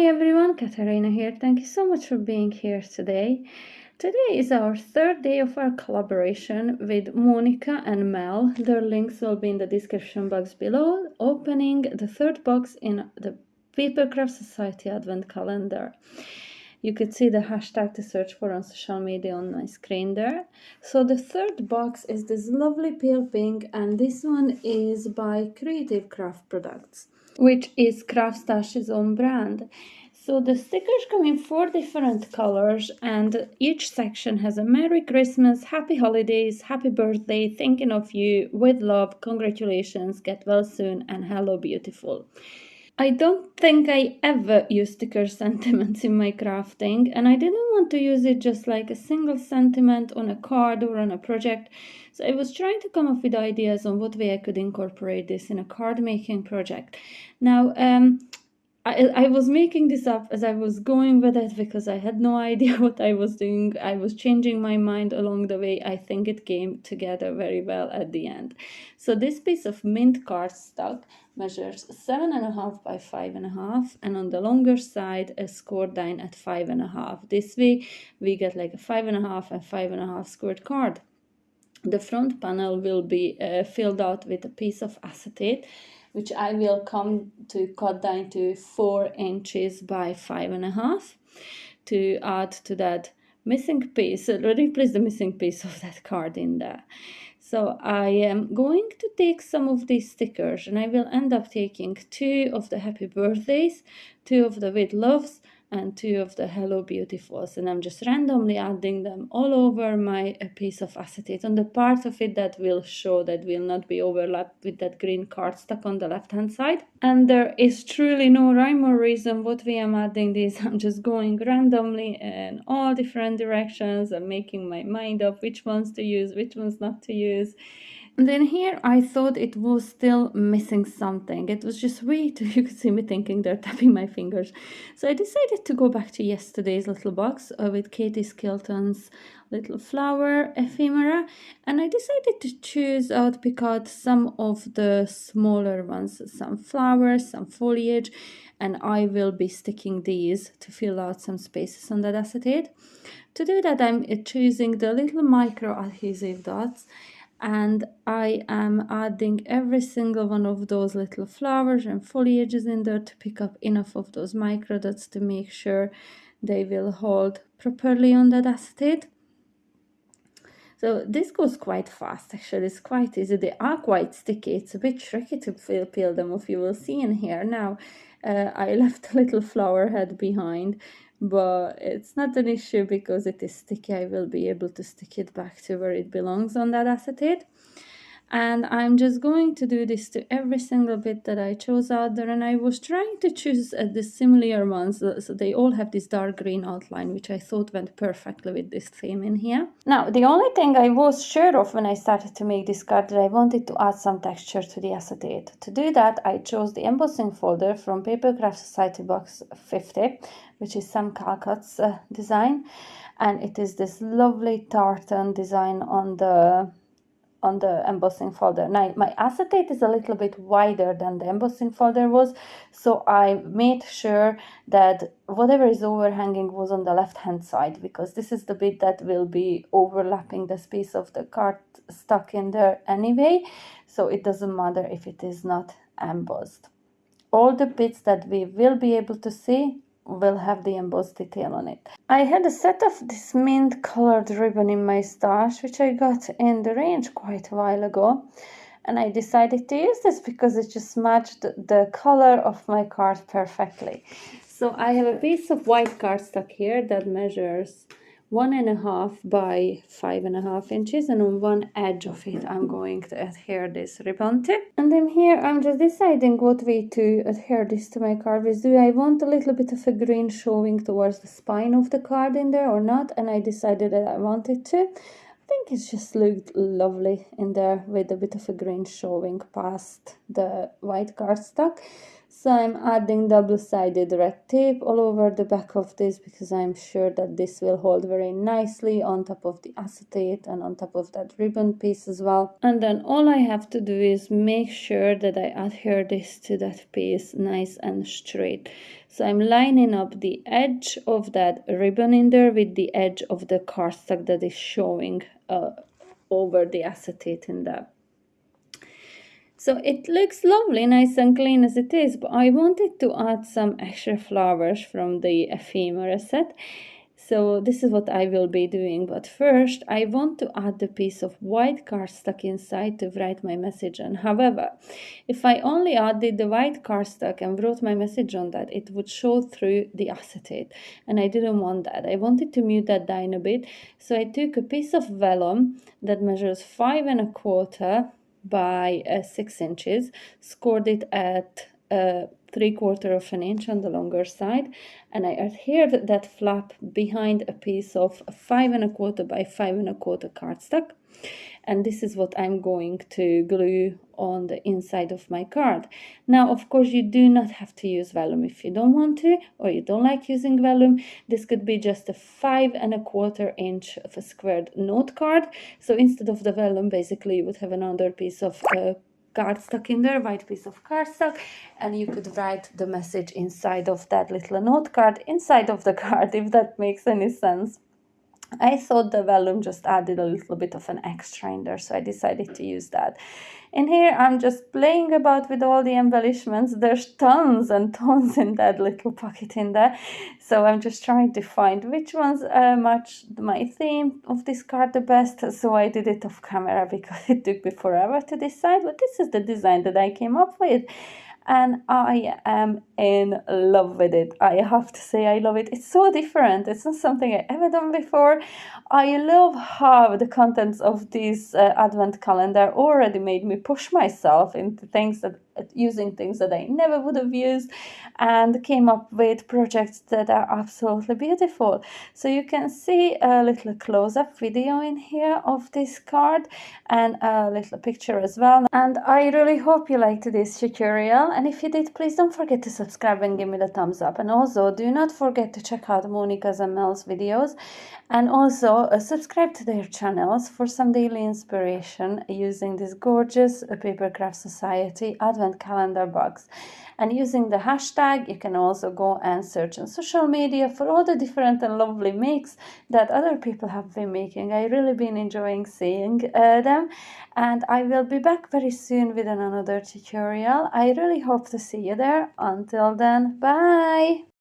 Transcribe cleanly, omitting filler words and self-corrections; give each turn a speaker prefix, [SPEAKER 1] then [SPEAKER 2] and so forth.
[SPEAKER 1] everyone, Katarina here. Thank you so much for being here today. Today is our third day of our collaboration with Monika and Mel. Their links will be in the description box below, opening the third box in the Papercraft Society Advent Calendar. You could see the hashtag to search for on social media on my screen there. So the third box is this lovely pale pink, and this one is by Creative Craft Products, which is Craft Stash's own brand. So the stickers come in 4 different colors, and each section has a Merry Christmas, Happy Holidays, Happy Birthday, Thinking of You, With Love, Congratulations, Get Well Soon, and Hello Beautiful. I don't think I ever use sticker sentiments in my crafting, and I didn't want to use it just like a single sentiment on a card or on a project, so I was trying to come up with ideas on what way I could incorporate this in a card making project. Now, I was making this up as I was going with it because I had no idea what I was doing. I was changing my mind along the way. I think it came together very well at the end. So this piece of mint cardstock measures 7.5 by 5.5, and on the longer side a scored line at 5.5. This way we get like a 5.5 and 5.5 squared card. The front panel will be filled out with a piece of acetate, which I will come to cut down to 4 inches by 5.5 to add to that missing piece, replace the missing piece of that card in there. So I am going to take some of these stickers, and I will end up taking 2 of the Happy Birthdays, 2 of the With Loves, and 2 of the Hello Beautifuls, and I'm just randomly adding them all over my piece of acetate on the part of it that will show, that will not be overlapped with that green cardstock on the left hand side. And there is truly no rhyme or reason what way I'm adding this. I'm just going randomly in all different directions and making my mind up which ones to use, which ones not to use. And then here I thought it was still missing something. It was just way too, you could see me thinking there, tapping my fingers. So I decided to go back to yesterday's little box with Katie Skilton's little flower ephemera. And I decided to choose out, pick out some of the smaller ones, some flowers, some foliage. And I will be sticking these to fill out some spaces on that acetate. To do that, I'm choosing the little micro adhesive dots, and I am adding every single one of those little flowers and foliages in there to pick up enough of those micro dots to make sure they will hold properly on that acetate. So this goes quite fast, actually. It's quite easy. They are quite sticky. It's a bit tricky to peel them off. You will see in here now. I left a little flower head behind, but it's not an issue because it is sticky. I will be able to stick it back to where it belongs on that acetate. And I'm just going to do this to every single bit that I chose out there, and I was trying to choose the similar ones, so they all have this dark green outline, which I thought went perfectly with this theme in here. Now, the only thing I was sure of when I started to make this card, that I wanted to add some texture to the acetate. To do that, I chose the embossing folder from Papercraft Society Box 50, which is Sam Calcutt's design, and it is this lovely tartan design on the embossing folder. Now my acetate is a little bit wider than the embossing folder was, so I made sure that whatever is overhanging was on the left hand side, because this is the bit that will be overlapping the space of the card stuck in there anyway, so it doesn't matter if it is not embossed. All the bits that we will be able to see will have the embossed detail on it. I had a set of this mint colored ribbon in my stash, which I got in the range quite a while ago, and I decided to use this because it just matched the color of my card perfectly. So I have a piece of white cardstock here that measures 1.5 by 5.5 inches, and on one edge of it I'm going to adhere this ribbon to. And then here I'm just deciding what way to adhere this to my card with. Do I want a little bit of a green showing towards the spine of the card in there or not? And I decided that I wanted to. I think it just looked lovely in there with a bit of a green showing past the white cardstock. So I'm adding double-sided red tape all over the back of this because I'm sure that this will hold very nicely on top of the acetate and on top of that ribbon piece as well. And then all I have to do is make sure that I adhere this to that piece nice and straight. So I'm lining up the edge of that ribbon in there with the edge of the cardstock that is showing over the acetate in there. So it looks lovely, nice and clean as it is, but I wanted to add some extra flowers from the ephemera set. So this is what I will be doing, but first I want to add the piece of white cardstock inside to write my message on. However, if I only added the white cardstock and wrote my message on that, it would show through the acetate, and I didn't want that. I wanted to mute that down a bit, so I took a piece of vellum that measures 5 1/4 by 6 inches, scored it at 3/4 of an inch on the longer side, and I adhered that flap behind a piece of 5 1/4 by 5 1/4 cardstock. And this is what I'm going to glue on the inside of my card. Now, of course, you do not have to use vellum if you don't want to, or you don't like using vellum. This could be just a 5 1/4 inch of a squared note card. So instead of the vellum, basically you would have another piece of cardstock in there, white piece of cardstock, and you could write the message inside of that little note card, inside of the card, if that makes any sense. I thought the vellum just added a little bit of an extra in there, so I decided to use that. In here, I'm just playing about with all the embellishments. There's tons and tons in that little pocket in there. So I'm just trying to find which ones match my theme of this card the best. So I did it off camera because it took me forever to decide. But this is the design that I came up with. And I am in love with it. I have to say I love it. It's so different. It's not something I ever done before. I love how the contents of this advent calendar already made me push myself into things that using things that I never would have used, and came up with projects that are absolutely beautiful. So you can see a little close-up video in here of this card and a little picture as well. And I really hope you liked this tutorial, and if you did, please don't forget to subscribe and give me the thumbs up. And also do not forget to check out Monika's and Mel's videos, and also subscribe to their channels for some daily inspiration using this gorgeous Papercraft Society Advent Calendar box. And using the hashtag, you can also go and search on social media for all the different and lovely makes that other people have been making. I really been enjoying seeing them, and I will be back very soon with another tutorial. I really hope to see you there. Until then, bye!